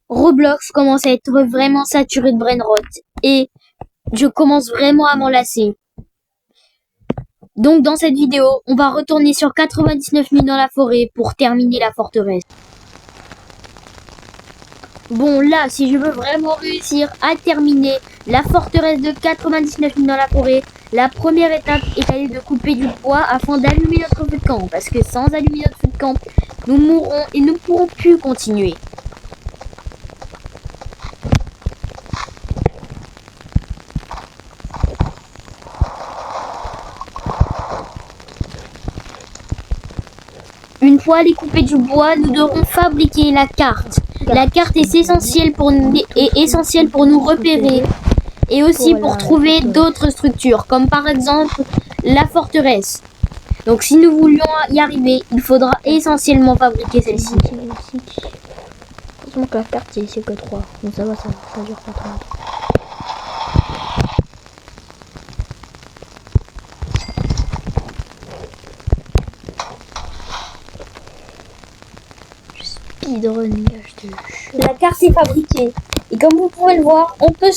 Roblox commence à être vraiment saturé de brain rot et je commence vraiment à m'en lasser. Donc dans cette vidéo, on va retourner sur 99 nuits dans la forêt pour terminer la forteresse. Bon là, si je veux vraiment réussir à terminer la forteresse de 99 nuits dans la forêt, la première étape est d'aller de couper du bois afin d'allumer notre feu de camp. Parce que sans allumer notre feu de camp, nous mourrons et nous ne pourrons plus continuer. Une fois les coupés du bois, nous devrons fabriquer la carte. La carte est essentielle pour nous repérer et aussi pour trouver d'autres structures, comme par exemple la forteresse. Donc si nous voulions y arriver, il faudra essentiellement fabriquer celle-ci. Heureusement que la carte c'est que 3, donc ça va, ça dure pas trop. Speedrun, La carte est fabriquée. Et comme vous pouvez le voir, on peut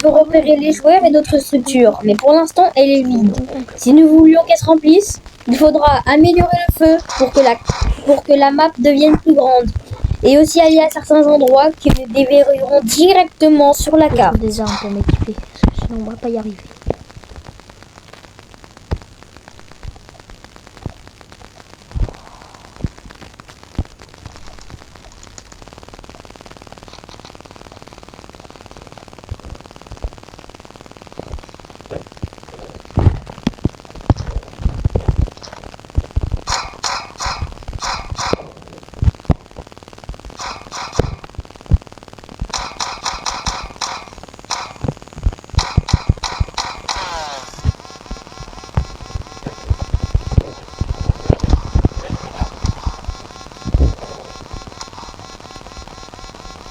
repérer les joueurs et d'autres structures. Mais pour l'instant, elle est vide. Si nous voulions qu'elle se remplisse, il faudra améliorer le feu pour que la map devienne plus grande. Et aussi aller à certains endroits qui nous déverrouilleront directement sur la carte. Des armes pour m'équiper, parce que sinon on va pas y arriver.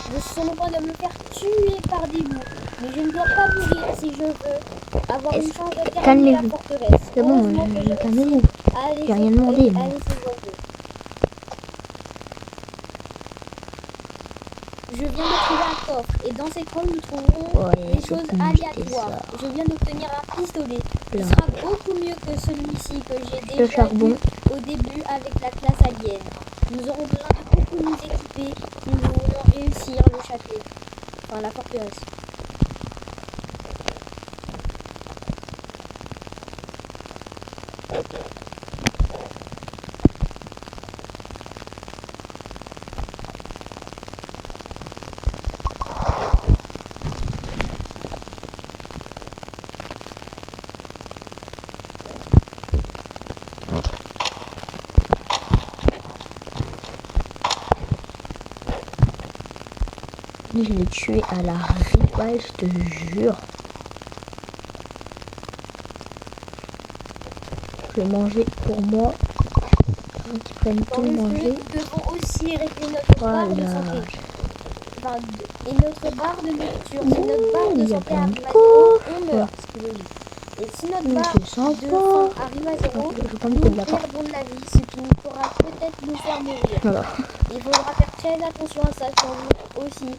Je suis sur le point de me faire tuer par des loups. Mais je ne dois pas mourir si je veux avoir une chance de terminer la forteresse. C'est bon, calmez-vous. J'ai rien demandé. Je viens de trouver un coffre et dans ces coffres nous trouverons des choses aléatoires. Je viens d'obtenir un pistolet qui sera beaucoup mieux que celui-ci que j'ai déjà eu au début avec la classe alien. Nous aurons besoin de beaucoup nous équiper si nous voulons réussir le château, enfin la forteresse. Je l'ai tué à la rivale, je te jure. Je vais manger pour moi. Ils prennent tout manger. Nous devons aussi régler notre barre de santé. Et notre barre de nourriture. Si notre barre de santé arrive à 0, on meurt. Et si notre barre de sang arrive à 0, nous perdons de la vie, ce qui nous pourra peut-être nous faire mourir. Voilà. Il faudra faire très attention à ça aussi,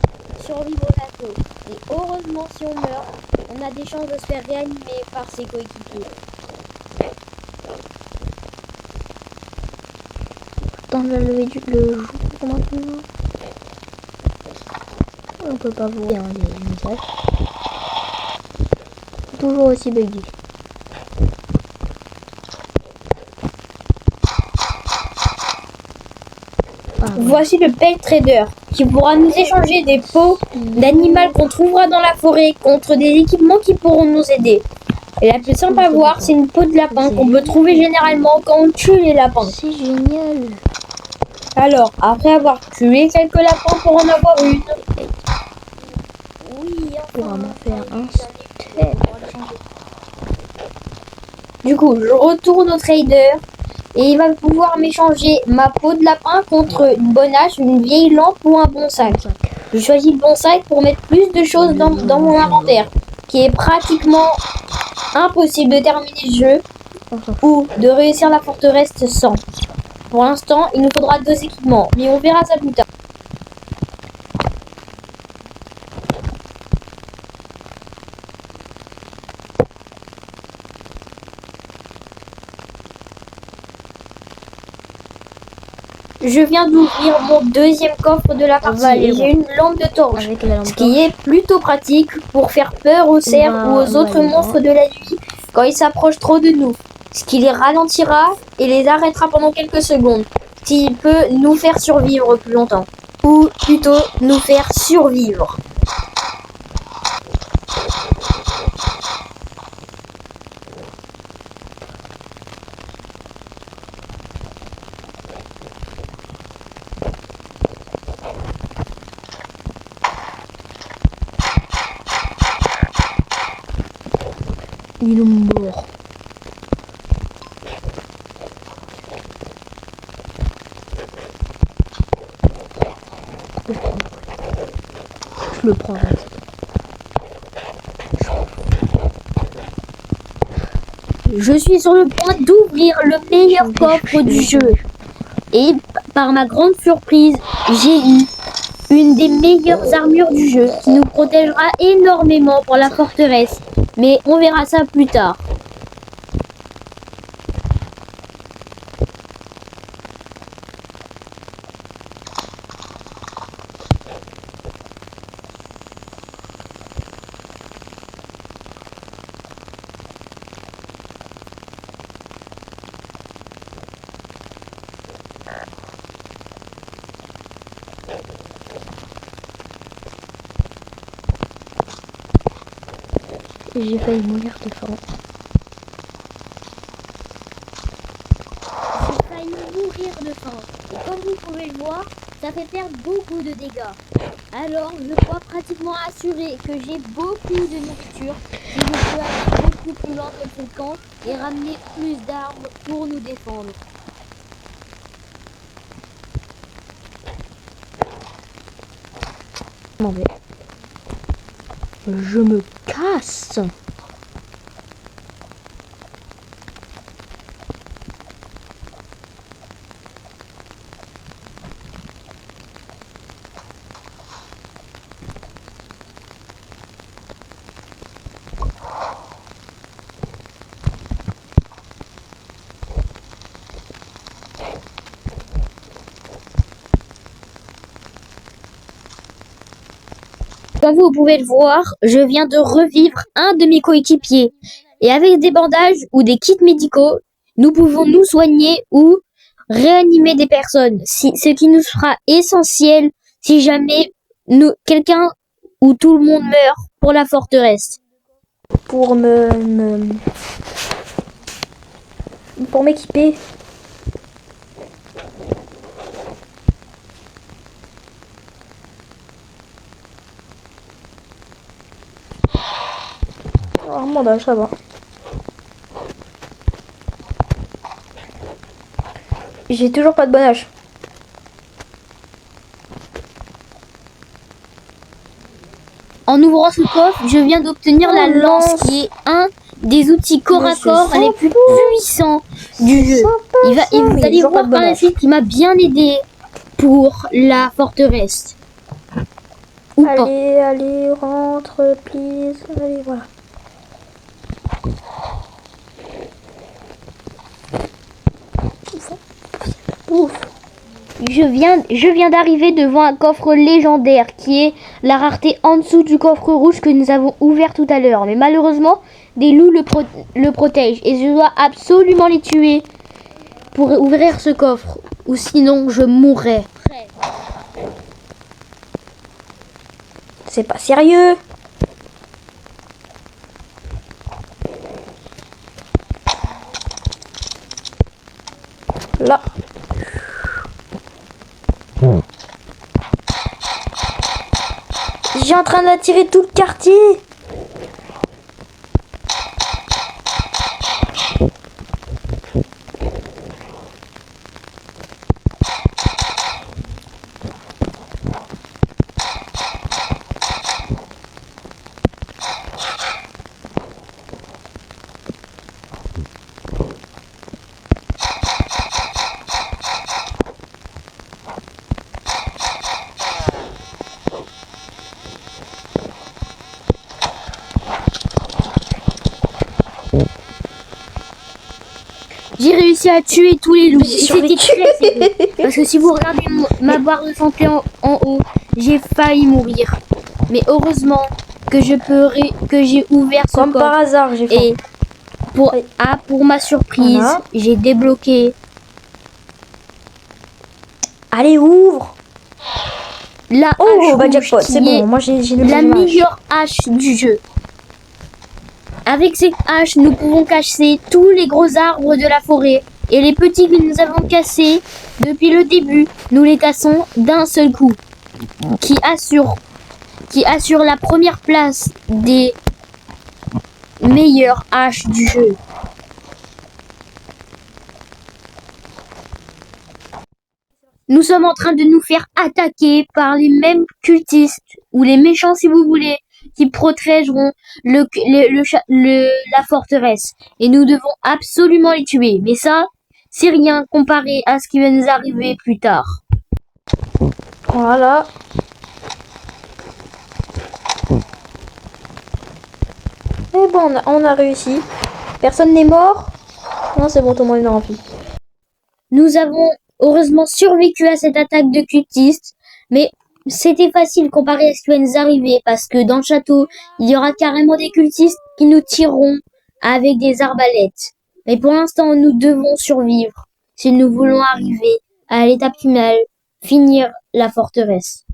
survivre au château. Et heureusement, si on meurt, on a des chances de se faire réanimer par ses coéquipiers. Attends, je vais lever le jour maintenant. On peut pas voir les messages. Toujours aussi buggy. Voici le Pelt Trader qui pourra nous échanger des peaux d'animal qu'on trouvera dans la forêt contre des équipements qui pourront nous aider. Et la plus simple à voir, c'est une peau de lapin qu'on peut trouver généralement quand on tue les lapins. C'est génial. Alors, après avoir tué quelques lapins pour en avoir une. Oui, on va m'en faire un. Du coup, je retourne au trader et il va pouvoir m'échanger ma peau de lapin contre une bonne hache, une vieille lampe ou un bon sac. Je choisis le bon sac pour mettre plus de choses dans mon inventaire, qui est pratiquement impossible de terminer le jeu ou de réussir la forteresse sans. Pour l'instant, il nous faudra 2 équipements, mais on verra ça plus tard. je viens d'ouvrir mon deuxième coffre de la partie aller et j'ai une lampe de torche. Avec la lampe Ce qui est plutôt pratique pour faire peur aux cerfs ou aux autres monstres de la nuit quand ils s'approchent trop de nous. Ce qui les ralentira et les arrêtera pendant quelques secondes. Ce qui peut nous faire survivre plus longtemps. Ou plutôt nous faire survivre. Il est mort. Je le prends. Je suis sur le point d'ouvrir le meilleur coffre du jeu. Et par ma grande surprise, j'ai eu une des meilleures armures du jeu qui nous protégera énormément pour la forteresse. Mais on verra ça plus tard. J'ai failli mourir de faim. J'ai failli mourir de faim. Et comme vous pouvez le voir, ça fait perdre beaucoup de dégâts. Alors, je crois pratiquement assuré que j'ai beaucoup de nourriture et je peux aller beaucoup plus loin que le camp et ramener plus d'armes pour nous défendre. Non mais... Je me casse. Comme vous pouvez le voir, je viens de revivre un de mes coéquipiers. Et avec des bandages ou des kits médicaux, nous pouvons nous soigner ou réanimer des personnes. Ce qui nous sera essentiel si jamais quelqu'un ou tout le monde meurt pour la forteresse. Pour pour m'équiper. Un bandage, ça va. J'ai toujours pas de bandage. En ouvrant ce coffre, je viens d'obtenir la lance qui est un des outils corps à corps les plus puissants du jeu. Et vous allez voir par la suite qu'il m'a bien aidé pour la forteresse. Ou pas. Allez, rentre, please. Allez, voilà. Ouf. Je viens d'arriver devant un coffre légendaire qui est la rareté en dessous du coffre rouge que nous avons ouvert tout à l'heure. Mais malheureusement, des loups le protègent et je dois absolument les tuer pour ouvrir ce coffre. Ou sinon, je mourrai. C'est pas sérieux. Là. J'ai en train d'attirer tout le quartier. J'ai réussi à tuer tous les loups. J'ai Et c'était survécu. très serré. Parce que si vous regardez ma barre de santé en haut, j'ai failli mourir. Mais heureusement que que j'ai ouvert ce Comme par coffre. hasard, j'ai faim. Et pour, Allez. pour ma surprise, Voilà. j'ai débloqué Allez, ouvre. la Oh, hache bah rouge jackpot, qui c'est est bon. Moi, j'ai la le meilleure hache du jeu. Avec cette hache, nous pouvons casser tous les gros arbres de la forêt. Et les petits que nous avons cassés depuis le début, nous les cassons d'un seul coup. Qui assure la première place des meilleures haches du jeu. Nous sommes en train de nous faire attaquer par les mêmes cultistes, ou les méchants si vous voulez, qui protégeront la forteresse. Et nous devons absolument les tuer. Mais ça, c'est rien comparé à ce qui va nous arriver plus tard. Voilà. Et bon, on a réussi. Personne n'est mort. Non, c'est bon, tout le monde est en vie. Nous avons heureusement survécu à cette attaque de cultistes, mais c'était facile comparé à ce qui va nous arriver, parce que dans le château, il y aura carrément des cultistes qui nous tireront avec des arbalètes. Mais pour l'instant, nous devons survivre si nous voulons arriver à l'étape finale, finir la forteresse.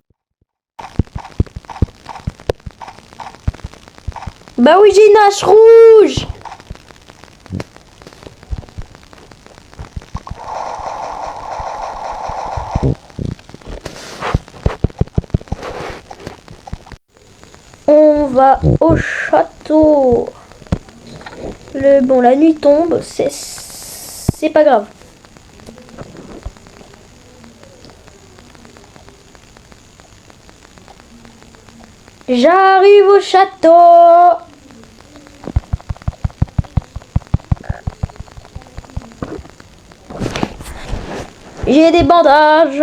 Bah oui, j'ai une hache rouge. On va au château. La nuit tombe, c'est pas grave. J'arrive au château. J'ai des bandages.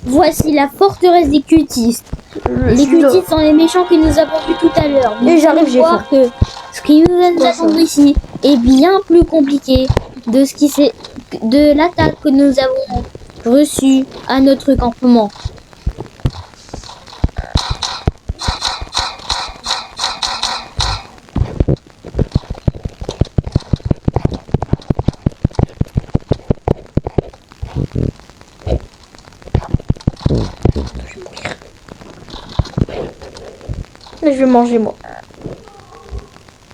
Voici la forteresse des cultistes. Les cultistes sont les méchants que nous avons vus tout à l'heure. Et Vous j'arrive, allez j'ai voir que ce qui nous attend ici est bien plus compliqué de l'attaque que nous avons reçue à notre campement. Mais je vais manger moi.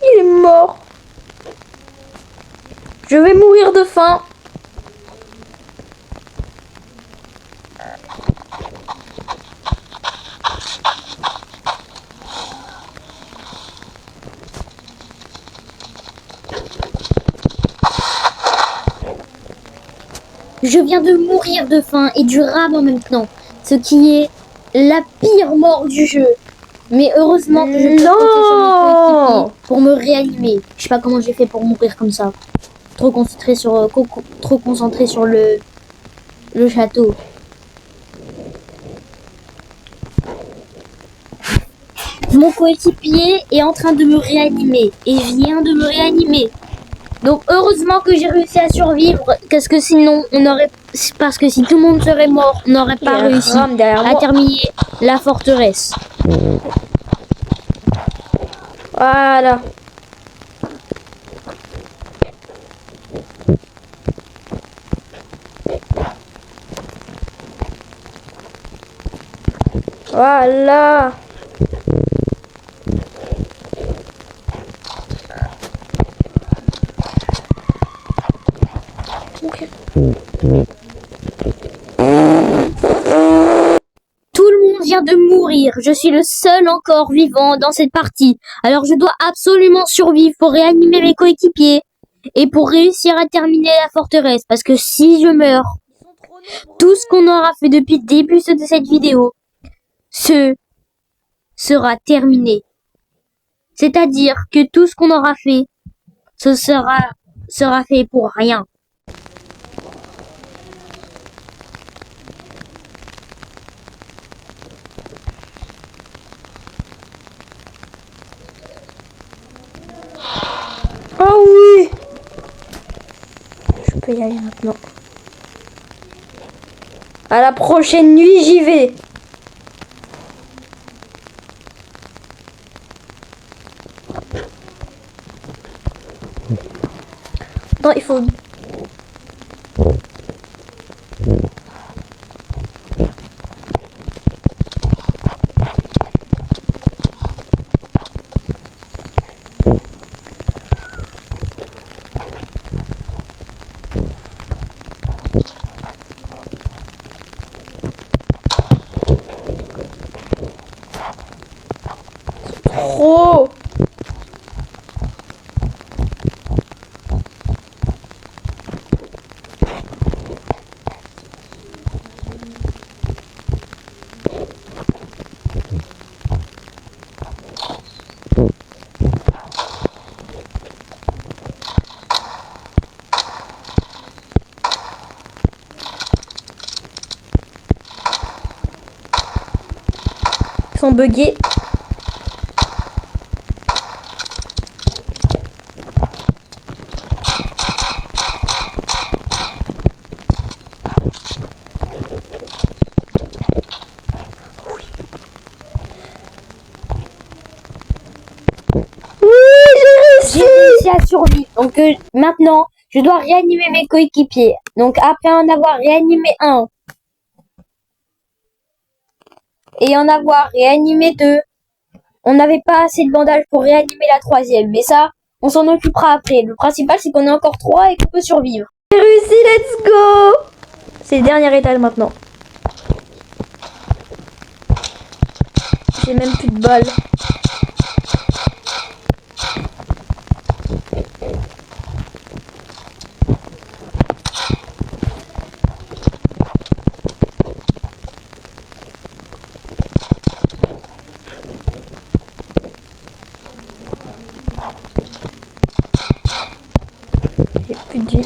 Il est mort. Je vais mourir de faim. Je viens de mourir de faim et du rab en même temps, ce qui est la pire mort du jeu. Mais heureusement que je peux compter sur mon coéquipier pour me réanimer. Je sais pas comment j'ai fait pour mourir comme ça. Trop concentré sur le château. Mon coéquipier est en train de me réanimer et vient de me réanimer. Donc heureusement que j'ai réussi à survivre, parce que sinon parce que si tout le monde serait mort, on n'aurait pas réussi à terminer la forteresse. Voilà. Voilà. Tout le monde vient de mourir. Je suis le seul encore vivant dans cette partie. Alors je dois absolument survivre pour réanimer mes coéquipiers et pour réussir à terminer la forteresse. Parce que si je meurs, tout ce qu'on aura fait depuis le début de cette vidéo, sera terminé. C'est-à-dire que tout ce qu'on aura fait, ce sera fait pour rien. peut y aller maintenant. À la prochaine nuit, j'y vais. Non, il faut... Trop. Ils sont buggés. J'ai réussi à survivre. Donc maintenant, je dois réanimer mes coéquipiers. Donc après en avoir réanimé un et en avoir réanimé deux, on n'avait pas assez de bandages pour réanimer la troisième. Mais ça, on s'en occupera après. Le principal, c'est qu'on est encore trois et qu'on peut survivre. J'ai réussi, let's go. C'est le dernier étage maintenant. J'ai même plus de balles. J'ai plus de vie.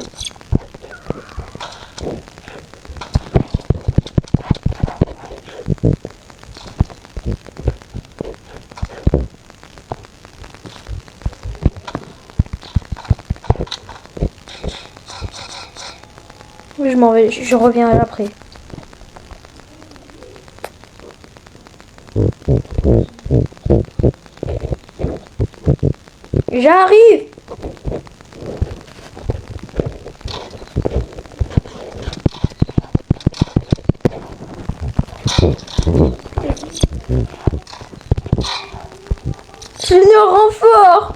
Je m'en vais, je reviens après. J'arrive. Je suis venu en renfort.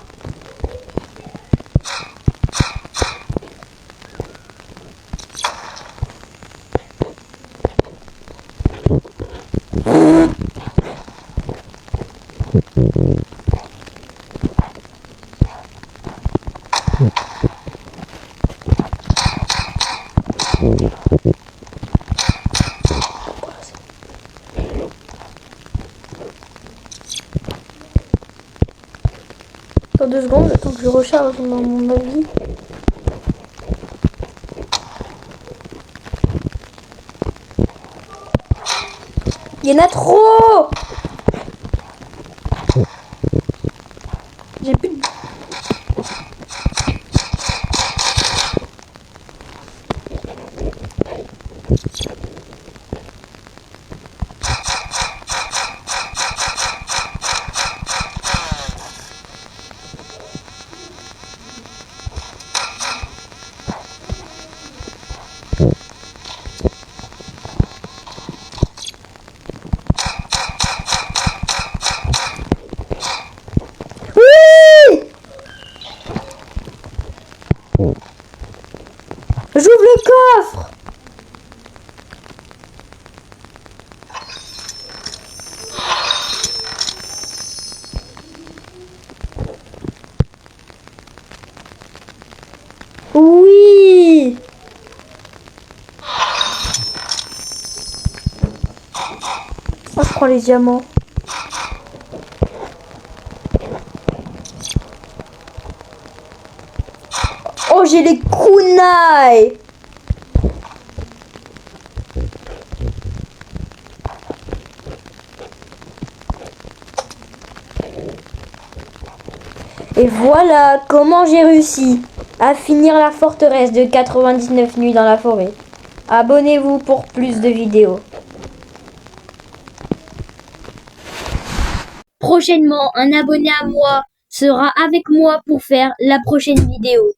Dans 2 secondes, le temps que je recharge mon avis. Il y en a trop. J'ai plus de... J'ouvre le coffre. Oui. Oh, je prends les diamants. Oh, j'ai les kunai. Et voilà comment j'ai réussi à finir la forteresse de 99 nuits dans la forêt. Abonnez-vous pour plus de vidéos. Prochainement, un abonné à moi sera avec moi pour faire la prochaine vidéo.